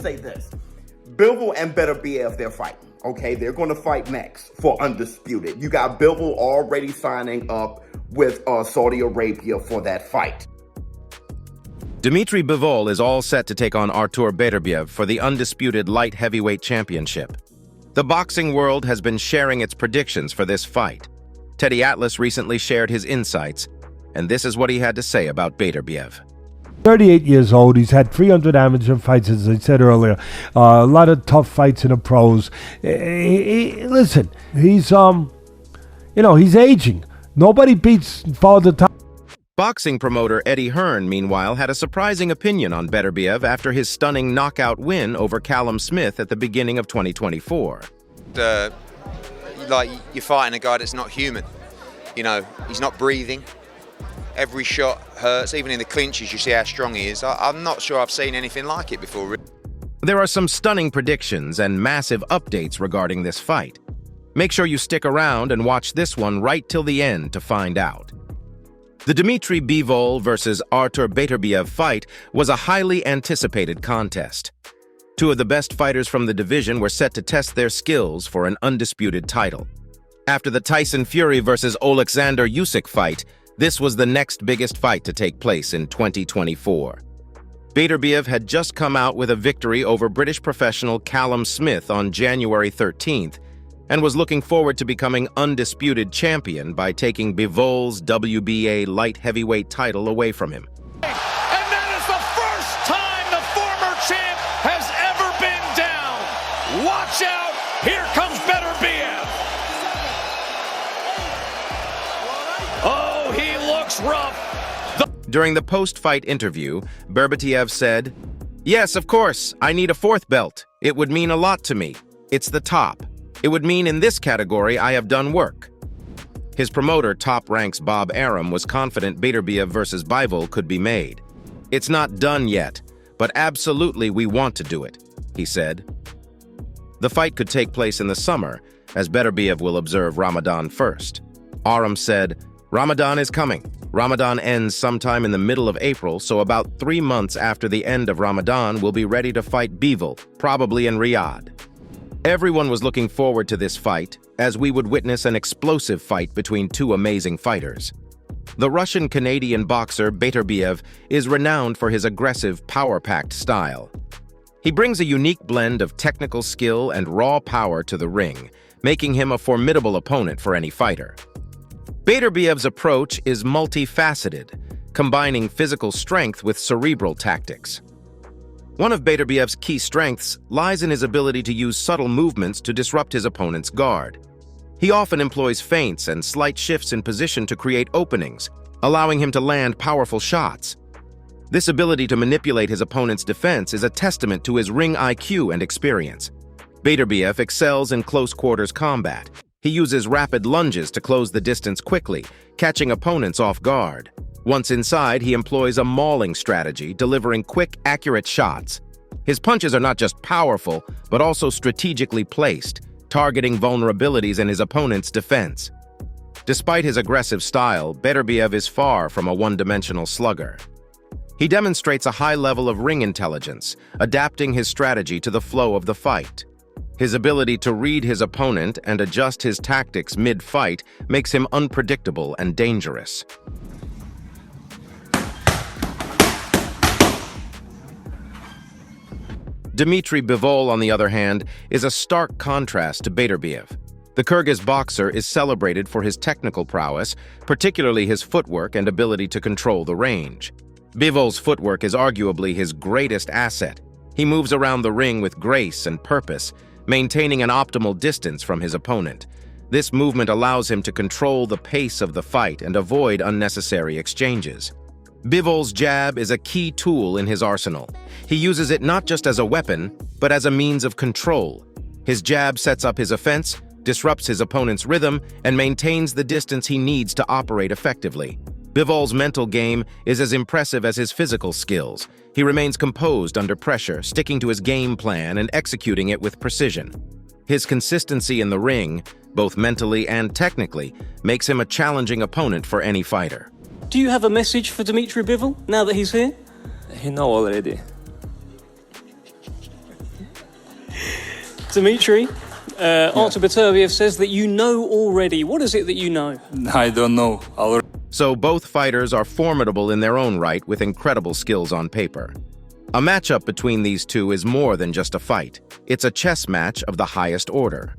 say this. Bivol and Beterbiev, they're fighting. Okay, they're going to fight next for undisputed. You got Bivol already signing up with Saudi Arabia for that fight. Dmitry Bivol is all set to take on Artur Beterbiev for the undisputed light heavyweight championship. The boxing world has been sharing its predictions for this fight. Teddy Atlas recently shared his insights, and this is what he had to say about Beterbiev. 38 years old. He's had 300 amateur fights, as I said earlier. A lot of tough fights in the pros. Listen, he's he's aging. Nobody beats Father Time. Boxing promoter Eddie Hearn, meanwhile, had a surprising opinion on Beterbiev after his stunning knockout win over Callum Smith at the beginning of 2024. Like, you're fighting a guy that's not human. You know, he's not breathing. Every shot hurts. Even in the clinches, you see how strong he is. I'm not sure I've seen anything like it before. There are some stunning predictions and massive updates regarding this fight. Make sure you stick around and watch this one right till the end to find out. The Dmitry Bivol versus Artur Beterbiev fight was a highly anticipated contest. Two of the best fighters from the division were set to test their skills for an undisputed title. After the Tyson Fury versus Alexander Usyk fight, this was the next biggest fight to take place in 2024. Beterbiev had just come out with a victory over British professional Callum Smith on January 13th and was looking forward to becoming undisputed champion by taking Bivol's WBA light heavyweight title away from him. And that is the first time the former champ has ever been down. Watch out, here comes Beterbiev. Oh, he looks rough. During the post-fight interview, Beterbiev said, "Yes, of course, I need a fourth belt. It would mean a lot to me. It's the top. It would mean in this category I have done work." His promoter, Top Rank's Bob Arum, was confident Beterbiev versus Bivol could be made. "It's not done yet, but absolutely we want to do it," he said. The fight could take place in the summer, as Beterbiev will observe Ramadan first. Arum said, "Ramadan is coming. Ramadan ends sometime in the middle of April, so about 3 months after the end of Ramadan, we'll be ready to fight Bivol, probably in Riyadh." Everyone was looking forward to this fight, as we would witness an explosive fight between two amazing fighters. The Russian-Canadian boxer Beterbiev is renowned for his aggressive, power-packed style. He brings a unique blend of technical skill and raw power to the ring, making him a formidable opponent for any fighter. Beterbiev's approach is multifaceted, combining physical strength with cerebral tactics. One of Beterbiev's key strengths lies in his ability to use subtle movements to disrupt his opponent's guard. He often employs feints and slight shifts in position to create openings, allowing him to land powerful shots. This ability to manipulate his opponent's defense is a testament to his ring IQ and experience. Beterbiev excels in close-quarters combat. He uses rapid lunges to close the distance quickly, catching opponents off guard. Once inside, he employs a mauling strategy, delivering quick, accurate shots. His punches are not just powerful, but also strategically placed, targeting vulnerabilities in his opponent's defense. Despite his aggressive style, Beterbiev is far from a one-dimensional slugger. He demonstrates a high level of ring intelligence, adapting his strategy to the flow of the fight. His ability to read his opponent and adjust his tactics mid-fight makes him unpredictable and dangerous. Dmitry Bivol, on the other hand, is a stark contrast to Beterbiev. The Kyrgyz boxer is celebrated for his technical prowess, particularly his footwork and ability to control the range. Bivol's footwork is arguably his greatest asset. He moves around the ring with grace and purpose, maintaining an optimal distance from his opponent. This movement allows him to control the pace of the fight and avoid unnecessary exchanges. Bivol's jab is a key tool in his arsenal. He uses it not just as a weapon, but as a means of control. His jab sets up his offense, disrupts his opponent's rhythm, and maintains the distance he needs to operate effectively. Bivol's mental game is as impressive as his physical skills. He remains composed under pressure, sticking to his game plan and executing it with precision. His consistency in the ring, both mentally and technically, makes him a challenging opponent for any fighter. Do you have a message for Dmitry Bivol now that he's here? He knows already. Dmitry, Artur Beterbiev says that you know already. What is it that you know? I don't know. So both fighters are formidable in their own right with incredible skills on paper. A matchup between these two is more than just a fight. It's a chess match of the highest order.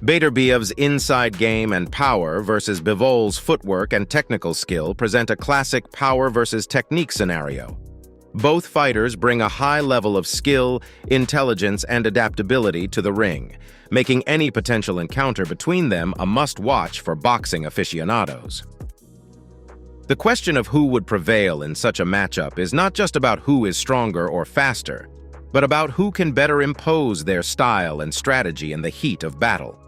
Beterbiev's inside game and power versus Bivol's footwork and technical skill present a classic power versus technique scenario. Both fighters bring a high level of skill, intelligence, and adaptability to the ring, making any potential encounter between them a must-watch for boxing aficionados. The question of who would prevail in such a matchup is not just about who is stronger or faster, but about who can better impose their style and strategy in the heat of battle.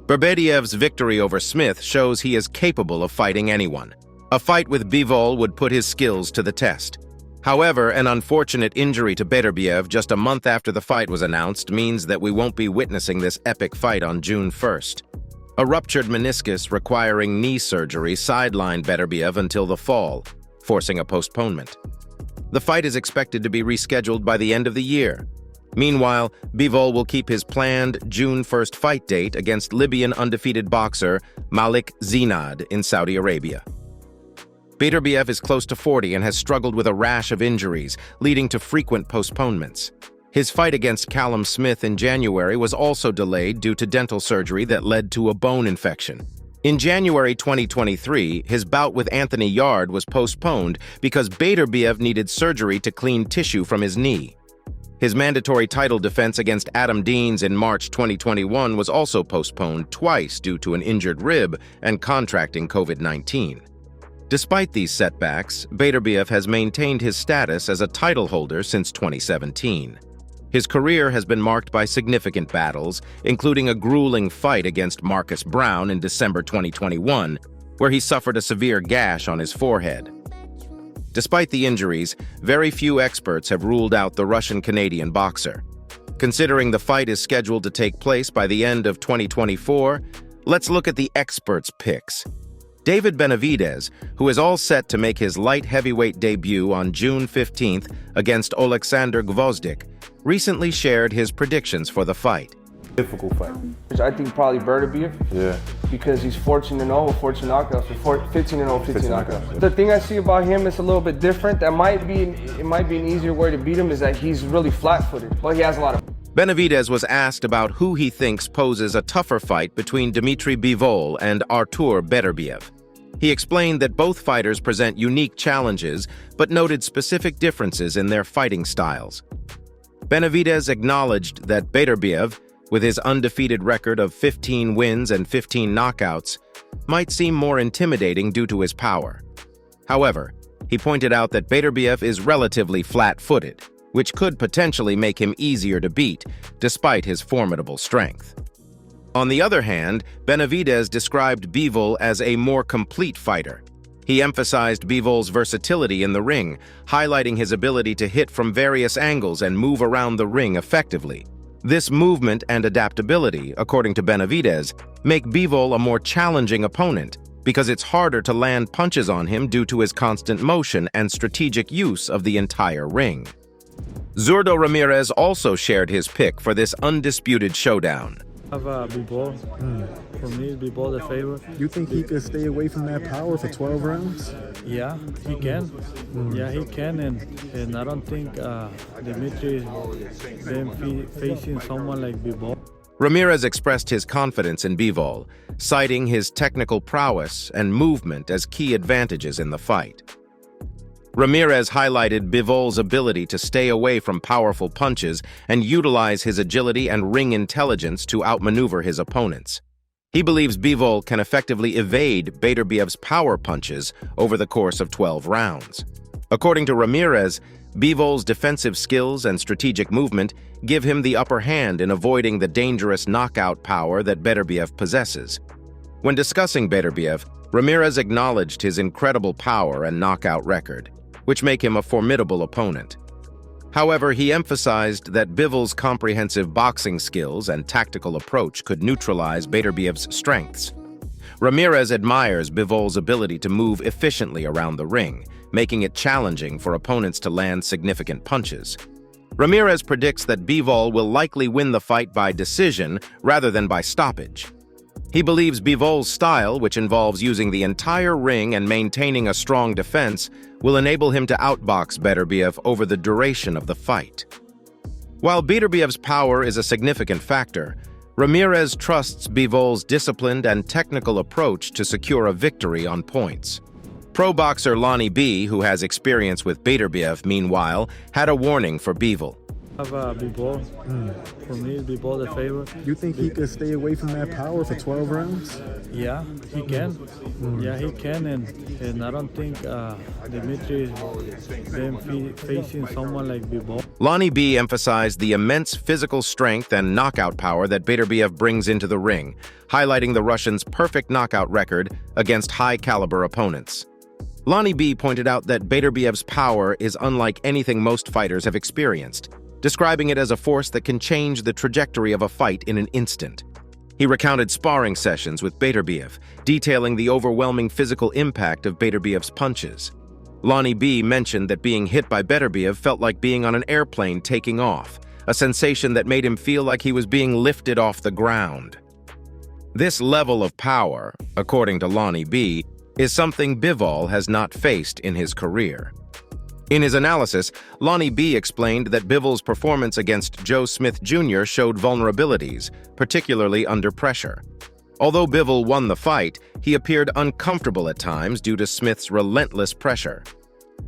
Beterbiev's victory over Smith shows he is capable of fighting anyone. A fight with Bivol would put his skills to the test. However, an unfortunate injury to Beterbiev just a month after the fight was announced means that we won't be witnessing this epic fight on June 1st. A ruptured meniscus requiring knee surgery sidelined Beterbiev until the fall, forcing a postponement. The fight is expected to be rescheduled by the end of the year. Meanwhile, Bivol will keep his planned June 1st fight date against Libyan undefeated boxer Malik Zinad in Saudi Arabia. Beterbiev is close to 40 and has struggled with a rash of injuries, leading to frequent postponements. His fight against Callum Smith in January was also delayed due to dental surgery that led to a bone infection. In January 2023, his bout with Anthony Yarde was postponed because Beterbiev needed surgery to clean tissue from his knee. His mandatory title defense against Adam Deans in March 2021 was also postponed twice due to an injured rib and contracting COVID-19. Despite these setbacks, Beterbiev has maintained his status as a title holder since 2017. His career has been marked by significant battles, including a grueling fight against Marcus Brown in December 2021, where he suffered a severe gash on his forehead. Despite the injuries, very few experts have ruled out the Russian-Canadian boxer. Considering the fight is scheduled to take place by the end of 2024, let's look at the experts' picks. David Benavidez, who is all set to make his light heavyweight debut on June 15th against Oleksandr Gvozdyk, recently shared his predictions for the fight. Difficult fight. I think probably Beterbiev. Yeah. Because he's 14-0 with 14 knockouts, or 15-0 15 knockouts. The thing I see about him is a little bit different. It might be an easier way to beat him is that he's really flat-footed, but he has a lot of. Benavidez was asked about who he thinks poses a tougher fight between Dmitry Bivol and Artur Beterbiev. He explained that both fighters present unique challenges, but noted specific differences in their fighting styles. Benavidez acknowledged that Beterbiev, with his undefeated record of 15 wins and 15 knockouts, might seem more intimidating due to his power. However, he pointed out that Beterbiev is relatively flat-footed, which could potentially make him easier to beat, despite his formidable strength. On the other hand, Benavidez described Bivol as a more complete fighter. He emphasized Bivol's versatility in the ring, highlighting his ability to hit from various angles and move around the ring effectively. This movement and adaptability, according to Benavidez, make Bivol a more challenging opponent because it's harder to land punches on him due to his constant motion and strategic use of the entire ring. Zurdo Ramirez also shared his pick for this undisputed showdown. I have Bivol. For me, Bivol the favorite. You think he could stay away from that power for 12 rounds? Yeah, he can. Yeah, he can, and I don't think Dmitry been facing someone like Bivol. Ramirez expressed his confidence in Bivol, citing his technical prowess and movement as key advantages in the fight. Ramirez highlighted Bivol's ability to stay away from powerful punches and utilize his agility and ring intelligence to outmaneuver his opponents. He believes Bivol can effectively evade Beterbiev's power punches over the course of 12 rounds. According to Ramirez, Bivol's defensive skills and strategic movement give him the upper hand in avoiding the dangerous knockout power that Beterbiev possesses. When discussing Beterbiev, Ramirez acknowledged his incredible power and knockout record, which make him a formidable opponent. However, he emphasized that Bivol's comprehensive boxing skills and tactical approach could neutralize Beterbiev's strengths. Ramirez admires Bivol's ability to move efficiently around the ring, making it challenging for opponents to land significant punches. Ramirez predicts that Bivol will likely win the fight by decision rather than by stoppage. He believes Bivol's style, which involves using the entire ring and maintaining a strong defense, will enable him to outbox Beterbiev over the duration of the fight. While Beterbiev's power is a significant factor, Ramirez trusts Bivol's disciplined and technical approach to secure a victory on points. Pro boxer Lonnie B, who has experience with Beterbiev, meanwhile, had a warning for Bivol. Bivol. For me, Bivol the favorite. You think he could stay away from that power for 12 rounds? Yeah, he can. Yeah, he can, and I don't think Dmitry been facing someone like Bivol. Lonnie B emphasized the immense physical strength and knockout power that Beterbiev brings into the ring, highlighting the Russian's perfect knockout record against high-caliber opponents. Lonnie B pointed out that Beterbiev's power is unlike anything most fighters have experienced, describing it as a force that can change the trajectory of a fight in an instant. He recounted sparring sessions with Beterbiev, detailing the overwhelming physical impact of Beterbiev's punches. Lonnie B mentioned that being hit by Beterbiev felt like being on an airplane taking off, a sensation that made him feel like he was being lifted off the ground. This level of power, according to Lonnie B, is something Bivol has not faced in his career. In his analysis, Lonnie B explained that Bivol's performance against Joe Smith Jr. showed vulnerabilities, particularly under pressure. Although Bivol won the fight, he appeared uncomfortable at times due to Smith's relentless pressure.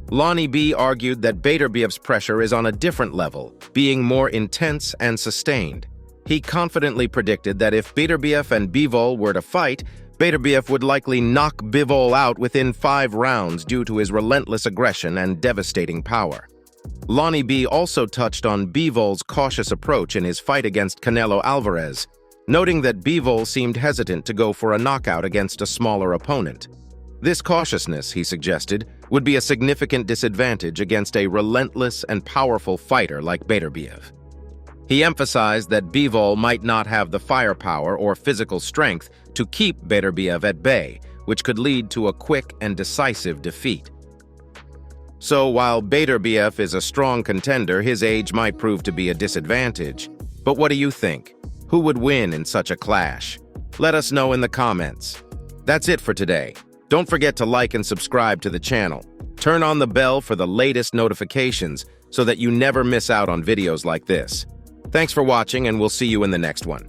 Lonnie B argued that Beterbiev's pressure is on a different level, being more intense and sustained. He confidently predicted that if Beterbiev and Bivol were to fight, Beterbiev would likely knock Bivol out within 5 rounds due to his relentless aggression and devastating power. Lonnie B also touched on Bivol's cautious approach in his fight against Canelo Alvarez, noting that Bivol seemed hesitant to go for a knockout against a smaller opponent. This cautiousness, he suggested, would be a significant disadvantage against a relentless and powerful fighter like Beterbiev. He emphasized that Bivol might not have the firepower or physical strength to keep Beterbiev at bay, which could lead to a quick and decisive defeat. So while Beterbiev is a strong contender, his age might prove to be a disadvantage. But what do you think? Who would win in such a clash? Let us know in the comments. That's it for today. Don't forget to like and subscribe to the channel. Turn on the bell for the latest notifications so that you never miss out on videos like this. Thanks for watching, and we'll see you in the next one.